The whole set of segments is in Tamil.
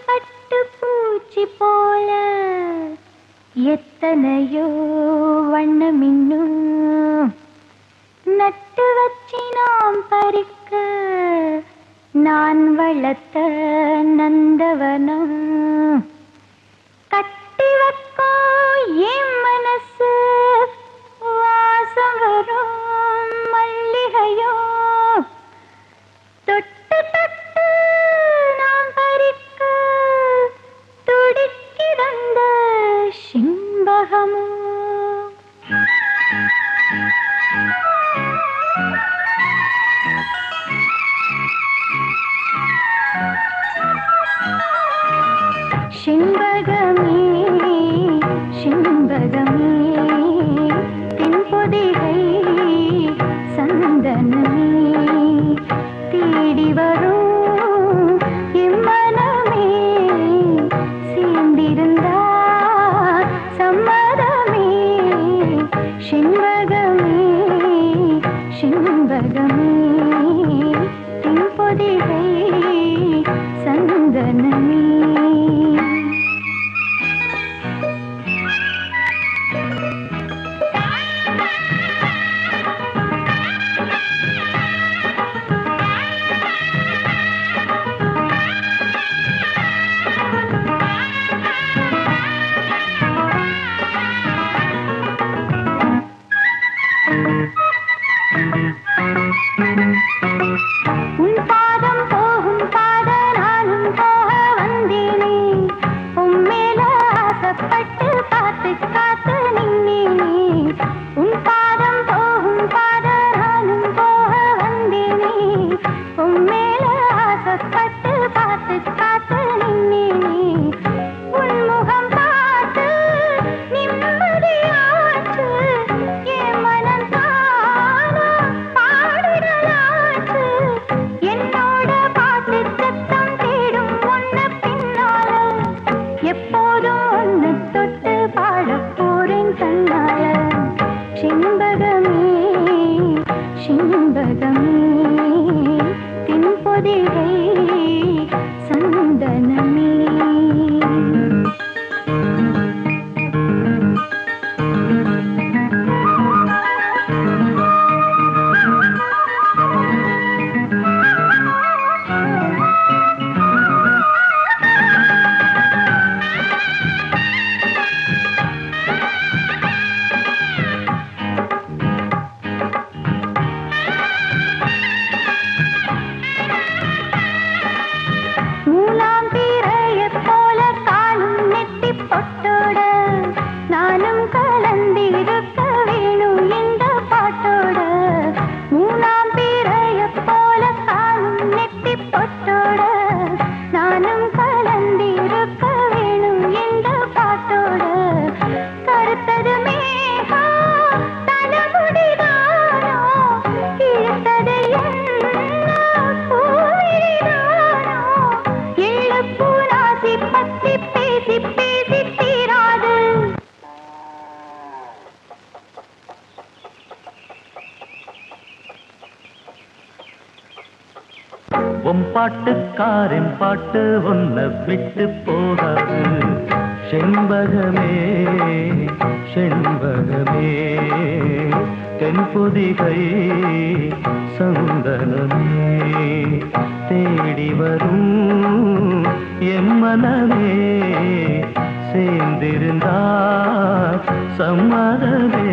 பட்டு பூச்சி போல எத்தனையோ வண்ணமின்னும் நட்டு வச்சி நாம் பறிக்க நான் வளர்த்த நந்தவனம் கட்டி வைக்கோ என் மனசு வாசம் வரும் மல்லிகையோ தொட்டு தொட்டு நாம் பறிக்க துடிக்கிறந்த சிம்பகமோ சிம்பகமே சிம்பகமே தென்பொதிகை சந்தனமே தேடி வரும் இம்மனமே சேர்ந்திருந்தா சம்மதமே சிம்பகமே சிம்பகமே தென்பொதிகை சந்தனமே உன் பாதம் போகும் பாத நானும் போக வந்தேனே உன் மேல ஆசைப்பட்டு பார்த்து காத்து நின்னேனே உன் பாதம் போகும் பாத நானும் போக வந்தேனே உன் மேல ஆசைப்பட்டு பார்த்து காத்து நின்னேனே உன் முகம் பார்த்து நிம்மதியாச்சு என் மனம் தானா பாடிடலாச்சு என்னோட பாட்டு சத்தம் தேடும் ஒன்ன பின்னால எப்போதும் ஒன்னு தொட்டு பாடப் போறேன் கண்ணால சிம்பகமே சிம்பகமே தென்பொதிகை சந்தனமே மூலாம் பிறையைப் போல காலும் நெத்தி பொட்டோட நானும் கலந்திருக்க வேணும் இந்த பாட்டோட மூலாம் பிறையைப் போல காலும் நெத்தி பொட்டோட நானும் கலந்திருக்க வேணும் இந்த பாட்டோட கருத்தது மேகம் தலைமுடிதானோ இழுத்தது என்ன பூவிரிதானோ எள்ளப்பூ ராசி பத்தி பேசி பேசி தீராது உன் பாட்டுக்காரின் பாட்டு உன்னை விட்டு போகாது செண்பகமே செண்பகமே தென்பொதிகை சந்தனமே தேடி வரும் எம்மனமே சேர்ந்திருந்தா சம்மதமே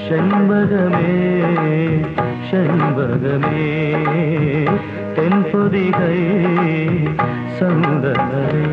செண்பகமே செண்பகமே தென்பொதிகை சந்தனமே